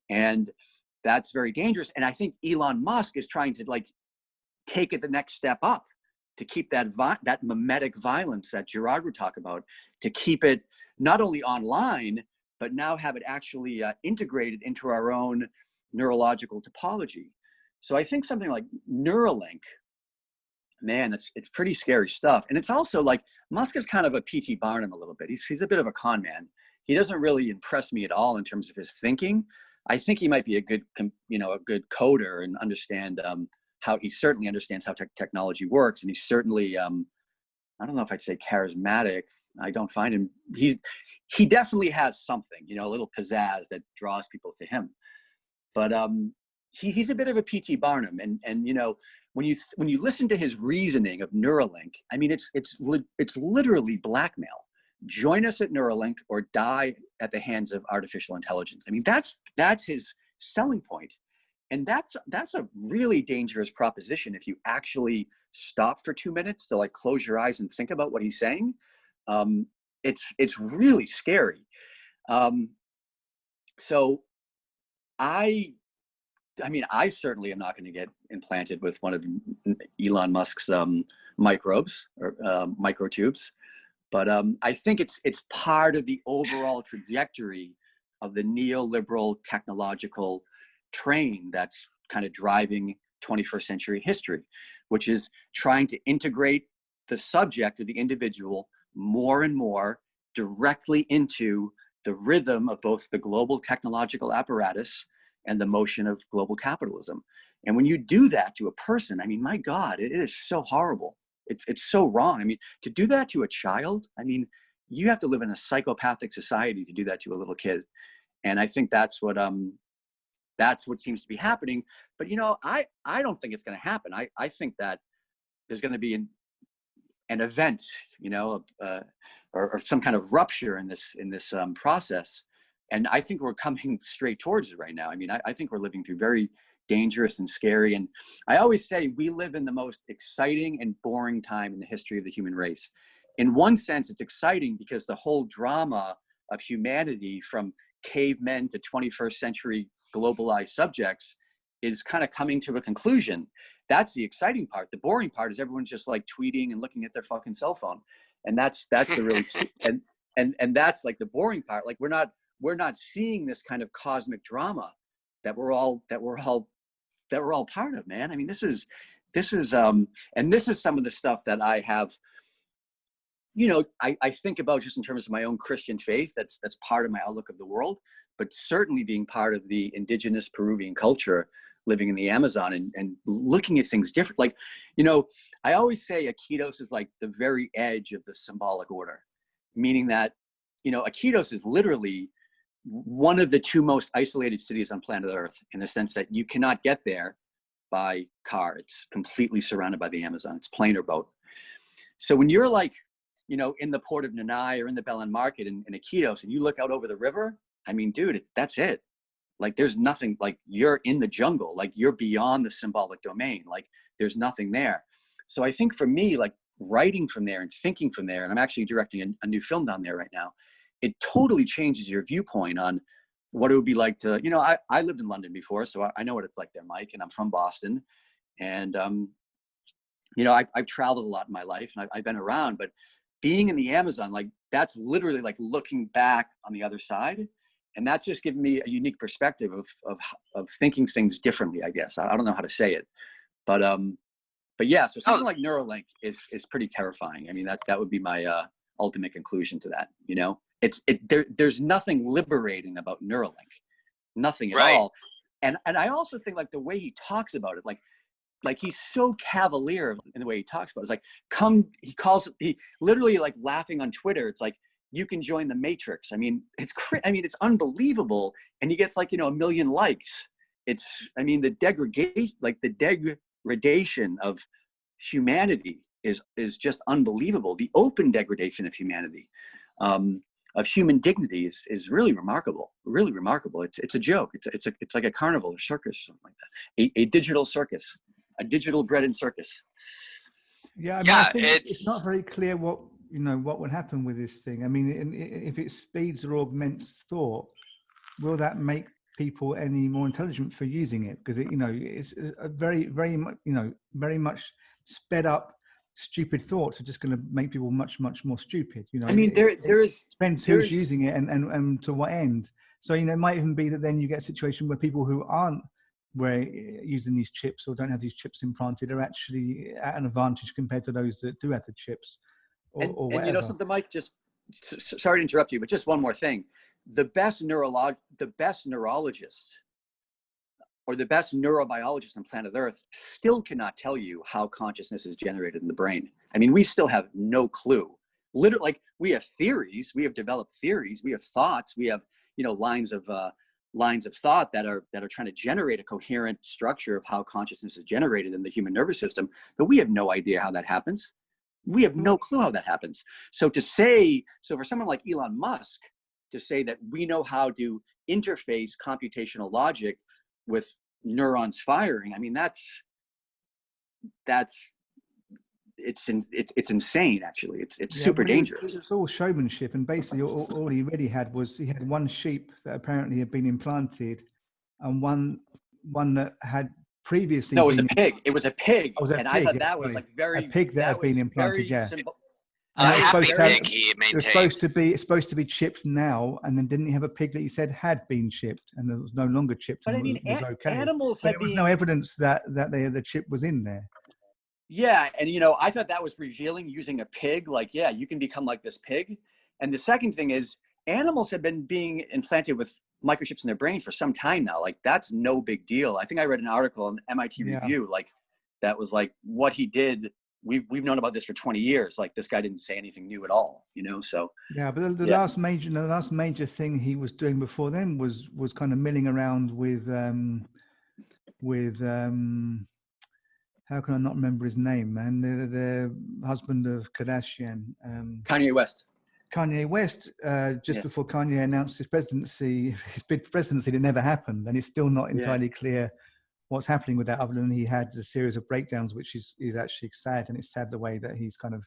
And that's very dangerous. And I think Elon Musk is trying to take it the next step up, to keep that mimetic violence that Girard would talk about, to keep it not only online, but now have it actually integrated into our own neurological topology. So I think something like Neuralink, man, it's pretty scary stuff. And it's also like Musk is kind of a P.T. Barnum a little bit. He's a bit of a con man. He doesn't really impress me at all in terms of his thinking. I think he might be a good coder and understand how he certainly understands how technology works. And he's certainly, I don't know if I'd say charismatic. I don't find him, he definitely has something, a little pizzazz that draws people to him. But he's a bit of a P.T. Barnum. And when you listen to his reasoning of Neuralink, it's literally blackmail. Join us at Neuralink or die at the hands of artificial intelligence. That's his selling point. And that's a really dangerous proposition if you actually stop for 2 minutes to close your eyes and think about what he's saying. It's really scary. So I certainly am not going to get implanted with one of Elon Musk's microbes or microtubes, but I think it's part of the overall trajectory of the neoliberal technological train that's kind of driving 21st century history, which is trying to integrate the subject or the individual more and more directly into the rhythm of both the global technological apparatus and the motion of global capitalism. And when you do that to a person, my God, it is so horrible. It's so wrong. To do that to a child, you have to live in a psychopathic society to do that to a little kid. And I think that's what seems to be happening. But I don't think it's going to happen. I think that there's going to be an event, or some kind of rupture in this process. And I think we're coming straight towards it right now. I think we're living through very dangerous and scary. And I always say we live in the most exciting and boring time in the history of the human race. In one sense, it's exciting because the whole drama of humanity, from cavemen to 21st century globalized subjects is kind of coming to a conclusion. That's the exciting part. The boring part is everyone's just like tweeting and looking at their fucking cell phone. And that's the really, and that's like the boring part. Like we're not seeing this kind of cosmic drama that we're all part of, man. I mean, this is and this is some of the stuff that I have, you know, I think about just in terms of my own Christian faith. That's part of my outlook of the world, but certainly being part of the indigenous Peruvian culture, living in the Amazon and looking at things different. Like, you know, I always say Iquitos is like the very edge of the symbolic order, meaning that, you know, Iquitos is literally one of the two most isolated cities on planet Earth, in the sense that you cannot get there by car. It's completely surrounded by the Amazon. It's plane or boat. So when you're like, you know, in the port of Nanay or in the Belen Market in Iquitos, and you look out over the river, I mean, dude, that's it. Like, there's nothing, like, you're in the jungle, like you're beyond the symbolic domain, like there's nothing there. So I think for me, like writing from there and thinking from there, and I'm actually directing a new film down there right now, it totally changes your viewpoint on what it would be like to, you know, I lived in London before, so I know what it's like there, Mike, and I'm from Boston. And, you know, I've traveled a lot in my life, and I've been around, but being in the Amazon, like that's literally like looking back on the other side. And that's just given me a unique perspective of thinking things differently, I guess. I don't know how to say it, but yeah, so something like Neuralink is pretty terrifying. I mean, that would be my ultimate conclusion to that. You know, there's nothing liberating about Neuralink, nothing at all. And I also think like the way he talks about it, like he's so cavalier in the way he talks about it. It's like, he literally like laughing on Twitter. It's like, you can join the Matrix. I mean, it's unbelievable. And he gets like, you know, 1 million likes. I mean, the degradation of humanity is just unbelievable. The open degradation of humanity, of human dignity is really remarkable, really remarkable. It's a joke. It's like a carnival or circus, something like that. A digital circus, a digital bread and circus.
Yeah, I mean, I think it's not very clear what would happen with this thing. I mean, if it speeds or augments thought, will that make people any more intelligent for using it? Because it's a very, very much, very much sped up, stupid thoughts are just going to make people much, much more stupid. You know,
I mean, there
depends who's using it and to what end. So, it might even be that then you get a situation where people who aren't using these chips or don't have these chips implanted are actually at an advantage compared to those that do have the chips.
And you know something, Mike, just sorry to interrupt you, but just one more thing. The best neurologist or the best neurobiologist on planet Earth still cannot tell you how consciousness is generated in the brain. I mean, we still have no clue. Literally, like, we have theories, we have developed theories, we have thoughts, we have, lines of thought that are trying to generate a coherent structure of how consciousness is generated in the human nervous system, but we have no idea how that happens. We have no clue how that happens. So for someone like Elon Musk to say that we know how to interface computational logic with neurons firing, I mean, it's insane. Actually, it's super dangerous.
It's all showmanship, and basically all he really had was he had one sheep that apparently had been implanted, and one that had previously.
No, it was a pig. It was a pig.
And
I thought that was like very.
A pig that had been implanted. Yeah.
It's
supposed to be chipped now, and then didn't he have a pig that he said had been chipped and it was no longer chipped?
But I mean, animals had
there was no evidence that the chip was in there.
Yeah, and I thought that was revealing, using a pig. Like, yeah, you can become like this pig. And the second thing is, animals have been being implanted with microchips in their brain for some time now. Like, that's no big deal. I think I read an article in MIT Review, like, that was like what he did. We've known about this for 20 years. Like, this guy didn't say anything new at all, So
yeah, but the last major thing he was doing before then was kind of milling around with how can I not remember his name, man? The husband of Kardashian,
Kanye West.
Kanye West, before Kanye announced his bid for presidency, that never happened, and it's still not entirely clear what's happening with that, other than he had a series of breakdowns, which is actually sad, and it's sad the way that he's kind of,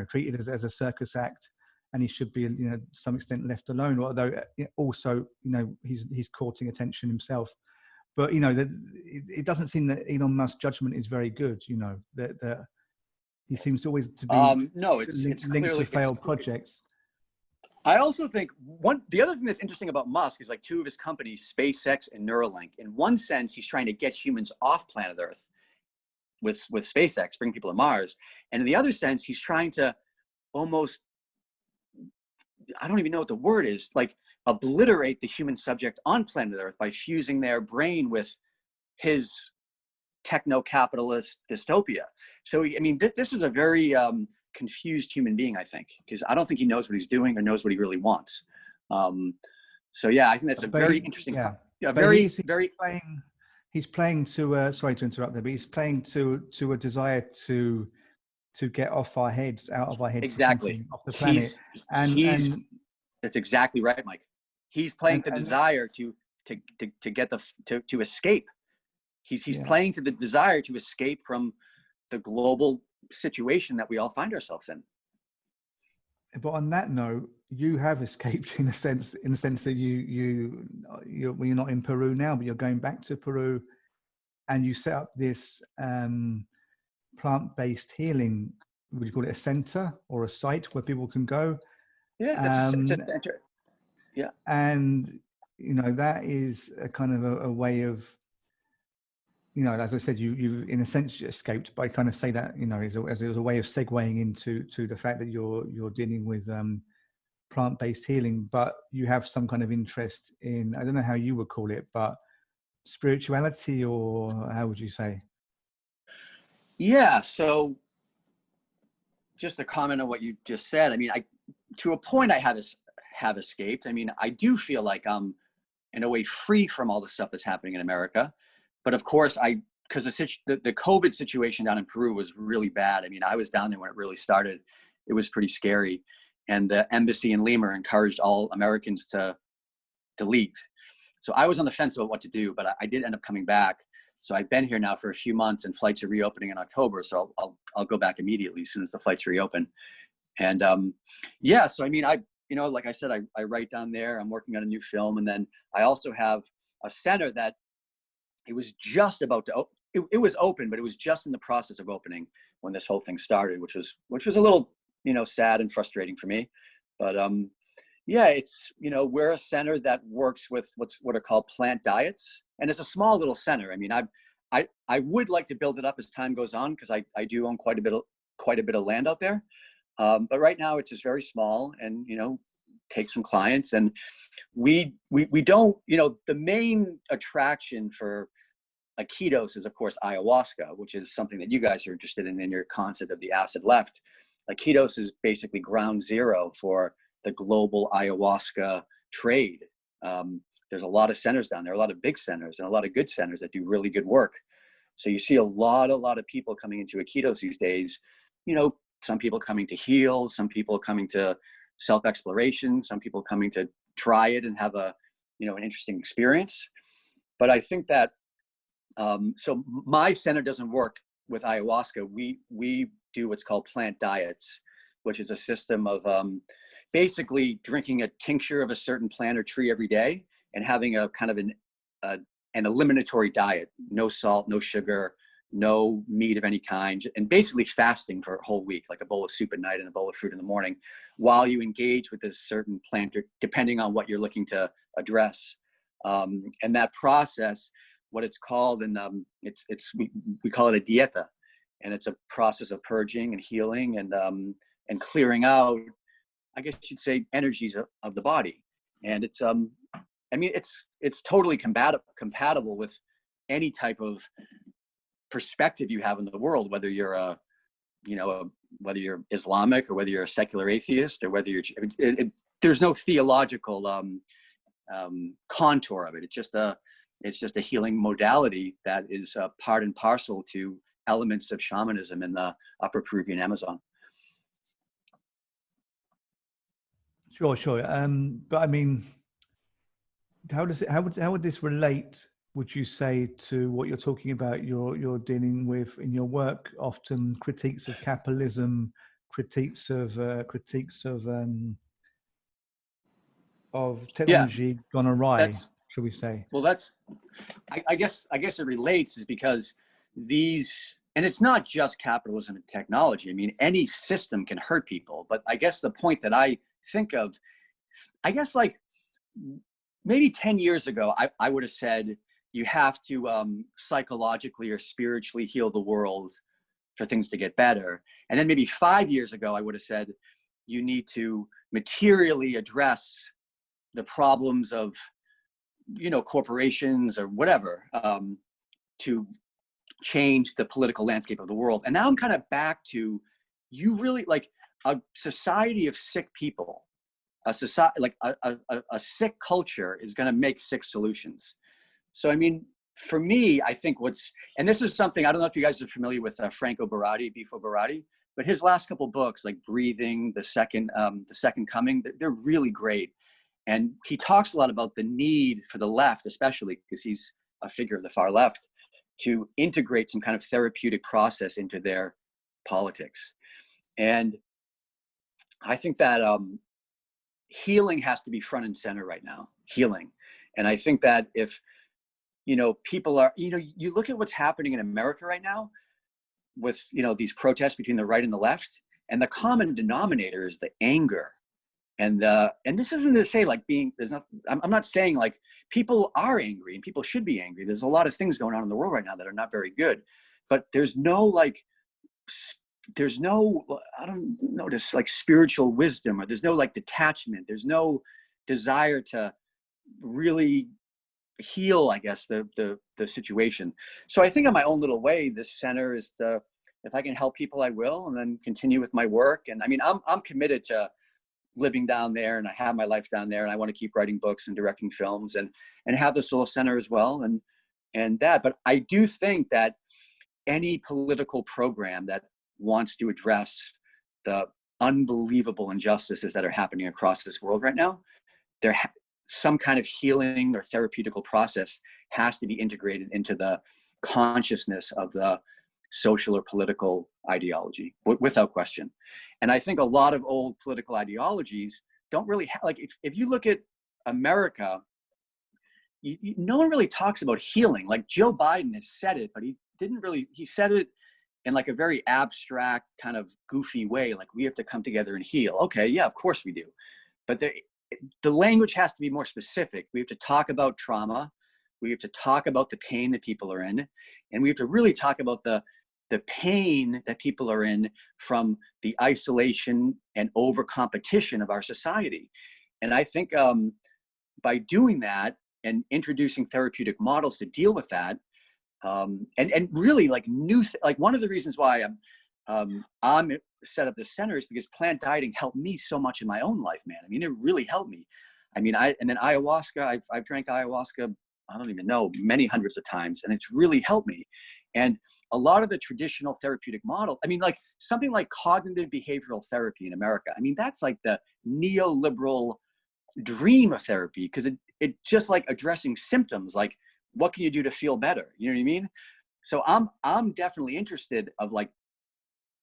treated as a circus act, and he should be, to some extent left alone. Although also, he's courting attention himself. But it doesn't seem that Elon Musk's judgment is very good. That he seems always to be
no, it's
linked
clearly
to failed projects.
I also think the other thing that's interesting about Musk is like two of his companies, SpaceX and Neuralink. In one sense, he's trying to get humans off planet Earth with SpaceX, bring people to Mars. And in the other sense, he's trying to almost, I don't even know what the word is, like obliterate the human subject on planet Earth by fusing their brain with his techno-capitalist dystopia. So, I mean, this is a very confused human being, I think, because I don't think he knows what he's doing or knows what he really wants. So yeah, I think that's a very interesting. Yeah, very.
He's playing to. Sorry to interrupt there, but he's playing to a desire to get off our heads, out of our heads,
exactly,
off the planet.
That's exactly right, Mike. He's playing to desire to get to escape. He's playing to the desire to escape from the global situation that we all find ourselves in.
But on that note, you have escaped in the sense that you're not in Peru now, but you're going back to Peru, and you set up this plant-based healing. Would you call it a center or a site where people can go?
Yeah, it's a center. Yeah,
and that is a kind of a way of, as I said, you've in a sense escaped, but I kind of say that, as a way of segueing into the fact that you're dealing with plant-based healing, but you have some kind of interest in, I don't know how you would call it, but spirituality, or how would you say?
Yeah. So just to comment on what you just said, I mean, to a point I have escaped. I mean, I do feel like I'm in a way free from all the stuff that's happening in America. But of course, because the COVID situation down in Peru was really bad. I mean, I was down there when it really started. It was pretty scary. And the embassy in Lima encouraged all Americans to leave. So I was on the fence about what to do, but I did end up coming back. So I've been here now for a few months, and flights are reopening in October. So I'll go back immediately as soon as the flights reopen. And yeah, so I mean, like I said, I write down there. I'm working on a new film. And then I also have a center that it was just about to it was open, but it was just in the process of opening when this whole thing started, which was a little, sad and frustrating for me. But yeah, it's, we're a center that works with what are called plant diets, and it's a small little center. I mean, I would like to build it up as time goes on, because I do own quite a bit of land out there. But right now it's just very small, and take some clients, and we don't, the main attraction for Aikidos is, of course, ayahuasca, which is something that you guys are interested in your concept of the acid left. Aikidos is basically ground zero for the global ayahuasca trade. There's a lot of centers down there, a lot of big centers, and a lot of good centers that do really good work. So you see a lot of people coming into Aikidos these days. Some people coming to heal, some people coming to self-exploration, some people coming to try it and have an interesting experience. But I think that so my center doesn't work with ayahuasca. We do what's called plant diets, which is a system of basically drinking a tincture of a certain plant or tree every day, and having a kind of an eliminatory diet: no salt, no sugar, no meat of any kind, and basically fasting for a whole week, like a bowl of soup at night and a bowl of fruit in the morning, while you engage with this certain plant, depending on what you're looking to address. And that process, what it's called, and we call it a dieta, and it's a process of purging and healing and clearing out, I guess you'd say, energies of the body. And it's I mean, it's totally compatible with any type of perspective you have in the world, whether you're whether you're Islamic or whether you're a secular atheist, or whether you're, there's no theological contour of it. It's just a healing modality that is part and parcel to elements of shamanism in the Upper Peruvian Amazon.
Sure. But I mean, how would this relate, would you say, to what you're talking about? You're dealing with in your work, often critiques of capitalism, critiques of
Yeah,
technology gone awry,
that's
shall we say?
well. I guess it relates is because these, and it's not just capitalism and technology. I mean, any system can hurt people. But I guess the point that I think of, I guess like maybe 10 years ago, I would have said you have to psychologically or spiritually heal the world for things to get better. And then maybe 5 years ago, I would have said you need to materially address the problems of, you know, corporations or whatever, to change the political landscape of the world. And now I'm kind of back to, you really, like, a society of sick people, a society, like a sick culture is going to make sick solutions. So, I mean, for me, I think and this is something, I don't know if you guys are familiar with Franco Barati, Bifo Barati, but his last couple books, like Breathing, The Second Coming, they're really great. And he talks a lot about the need for the left, especially because he's a figure of the far left, to integrate some kind of therapeutic process into their politics. And I think that healing has to be front and center right now, healing. And I think that if, you know, people are, you know, you look at what's happening in America right now with, you know, these protests between the right and the left, and the common denominator is the anger. And this isn't to say like I'm not saying like people are angry and people should be angry. There's a lot of things going on in the world right now that are not very good, but there's no, I don't know, this like spiritual wisdom, or there's no like detachment. There's no desire to really heal, I guess, the situation. So I think in my own little way, this center is if I can help people, I will, and then continue with my work. And I mean, I'm committed to living down there, and I have my life down there, and I want to keep writing books and directing films and have this little center as well. And that, but I do think that any political program that wants to address the unbelievable injustices that are happening across this world right now, some kind of healing or therapeutical process has to be integrated into the consciousness of the social or political ideology, without question. And I think a lot of old political ideologies don't really like, if you look at America, no one really talks about healing. Like Joe Biden has said it, but he said it in like a very abstract kind of goofy way. Like, we have to come together and heal. Okay, yeah, of course we do. But the language has to be more specific. We have to talk about trauma. We have to talk about the pain that people are in. And we have to really talk about the pain that people are in from the isolation and over competition of our society. And I think by doing that and introducing therapeutic models to deal with that, and really like like one of the reasons why I'm set up this center is because plant dieting helped me so much in my own life, man. I mean, it really helped me. I mean, and then ayahuasca, I've drank ayahuasca, I don't even know, many hundreds of times, and it's really helped me. And a lot of the traditional therapeutic model, I mean, like something like cognitive behavioral therapy in America, I mean, that's like the neoliberal dream of therapy, because it just like addressing symptoms, like what can you do to feel better? You know what I mean? So I'm definitely interested of like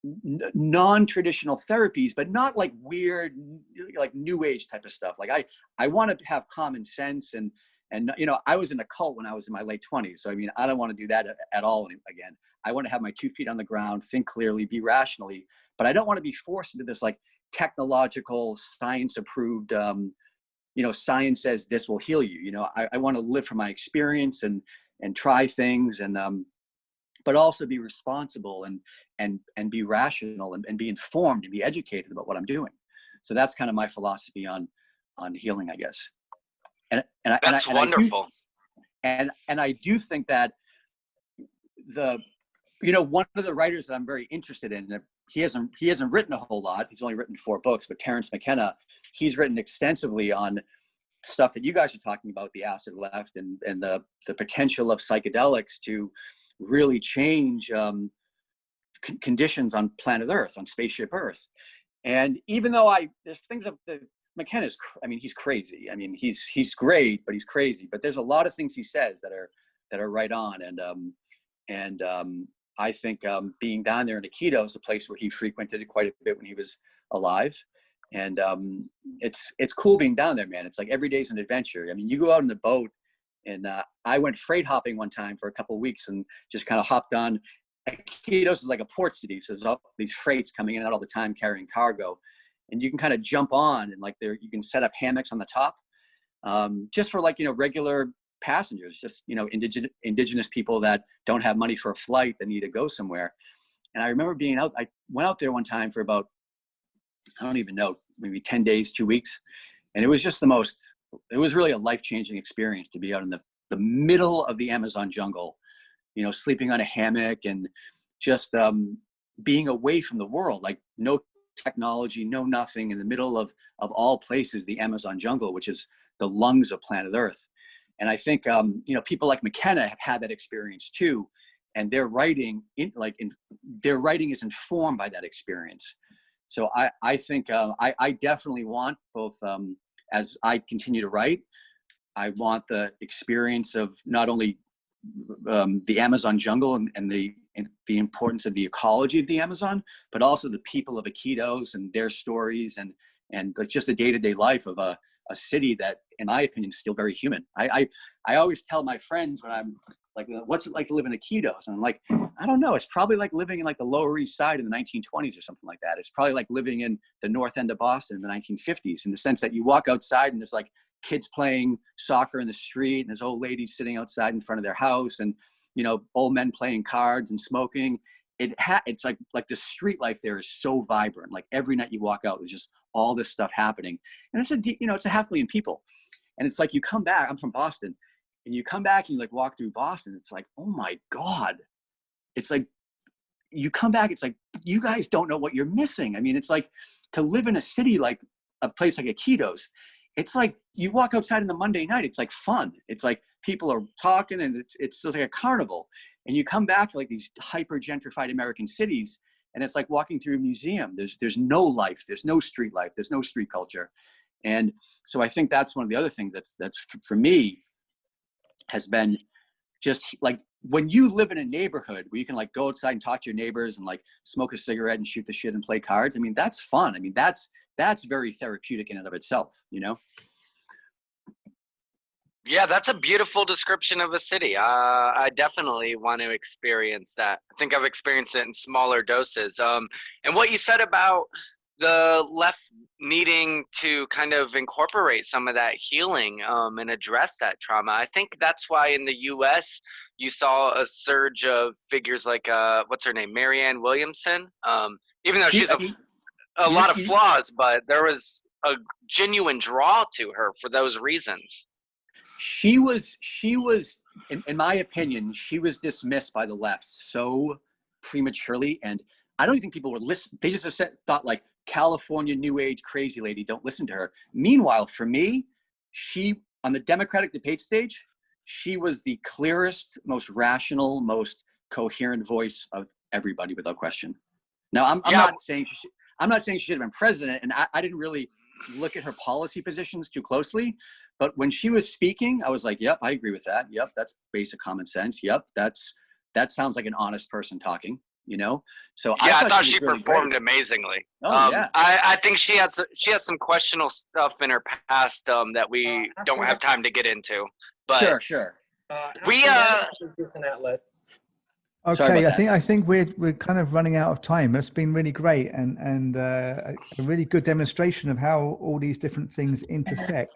non-traditional therapies, but not like weird, like new age type of stuff. Like I want to have common sense and you know, I was in a cult when I was in my late 20s. So, I mean, I don't want to do that at all again. I want to have my 2 feet on the ground, think clearly, be rationally, but I don't want to be forced into this like technological, science approved, you know, science says this will heal you. You know, I want to live from my experience and try things and, but also be responsible and be rational and be informed and be educated about what I'm doing. So that's kind of my philosophy on healing, I guess.
That's wonderful.
I do think that one of the writers that I'm very interested in, he hasn't written a whole lot. He's only written 4 books, but Terence Mckenna, he's written extensively on stuff that you guys are talking about, the acid left and the potential of psychedelics to really change conditions on planet Earth, on spaceship Earth. And even though there's things that McKenna's, I mean, he's crazy. I mean, he's great, but he's crazy. But there's a lot of things he says that are right on. I think being down there in Aikido is a place where he frequented quite a bit when he was alive. And it's cool being down there, man. It's like every day's an adventure. I mean, you go out in the boat, and I went freight hopping one time for a couple of weeks and just kind of hopped on. Aikidos is like a port city, so there's all these freights coming in and out all the time carrying cargo, and you can kind of jump on, and like there you can set up hammocks on the top, just for like, you know, regular passengers, just, you know, indigenous people that don't have money for a flight that need to go somewhere. And I remember being out. I went out there one time for about, I don't even know, maybe 10 days, 2 weeks. And it was just it was really a life-changing experience to be out in the middle of the Amazon jungle, you know, sleeping on a hammock and just being away from the world, like no technology, no nothing, in the middle of all places, the Amazon jungle, which is the lungs of planet Earth. And I think, you know, people like McKenna have had that experience too. And their writing, their writing is informed by that experience. So I think I definitely want both, as I continue to write, I want the experience of not only the Amazon jungle and the importance of the ecology of the Amazon, but also the people of Aikidos and their stories and just the day-to-day life of a city that, in my opinion, is still very human. I always tell my friends when I'm like, what's it like to live in Aikidos? And I'm like, I don't know. It's probably like living in like the Lower East Side in the 1920s or something like that. It's probably like living in the North End of Boston in the 1950s, in the sense that you walk outside and there's like kids playing soccer in the street, and there's old ladies sitting outside in front of their house, and, you know, old men playing cards and smoking. It's like the street life there is so vibrant. Like every night you walk out, there's just all this stuff happening. And it's it's a 500,000 people. And it's like, you come back, I'm from Boston, and you come back and you like walk through Boston. It's like, oh my God. It's like, you come back, it's like, you guys don't know what you're missing. I mean, it's like to live in a city, like a place like Aikidos. It's like you walk outside on the Monday night, it's like fun. It's like people are talking, and it's just like a carnival. And you come back to like these hyper gentrified American cities, and it's like walking through a museum. There's no life, there's no street life, there's no street culture. And so I think that's one of the other things that's for me has been just like, when you live in a neighborhood where you can like go outside and talk to your neighbors and like smoke a cigarette and shoot the shit and play cards. I mean, that's fun. I mean, that's very therapeutic in and of itself, you know?
Yeah, that's a beautiful description of a city. I definitely want to experience that. I think I've experienced it in smaller doses. And what you said about the left needing to kind of incorporate some of that healing and address that trauma. I think that's why in the US you saw a surge of figures like, what's her name, Marianne Williamson. Even though she's a lot of flaws, but there was a genuine draw to her for those reasons.
She was, in my opinion, she was dismissed by the left so prematurely. And I don't even think people were listening. They just thought like, California New Age crazy lady, don't listen to her. Meanwhile, for me, she, on the Democratic debate stage, she was the clearest, most rational, most coherent voice of everybody without question. Now, I'm not saying she should have been president, and I didn't really look at her policy positions too closely, but when she was speaking, I was like, yep, I agree with that. Yep, that's basic common sense. Yep, that sounds like an honest person talking. You know, so
yeah, I thought she
really
performed
great.
amazingly.
Yeah.
I think she has some questionable stuff in her past that we don't have time to get into. But
sure.
We
Okay, I think we're kind of running out of time. It's been really great and a really good demonstration of how all these different things intersect.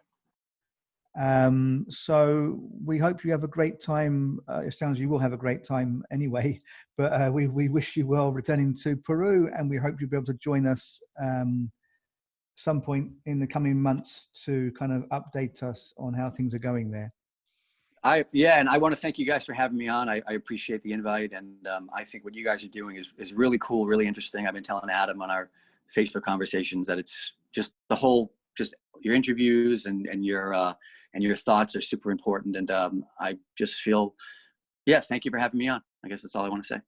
So we hope you have a great time. It sounds you will have a great time anyway, but we wish you well returning to Peru, and we hope you'll be able to join us some point in the coming months to kind of update us on how things are going there.
And I want to thank you guys for having me on. I appreciate the invite, and I think what you guys are doing is really cool, really interesting. I've been telling Adam on our Facebook conversations that it's just just your interviews and your thoughts are super important. And I just feel, thank you for having me on. I guess that's all I want to say.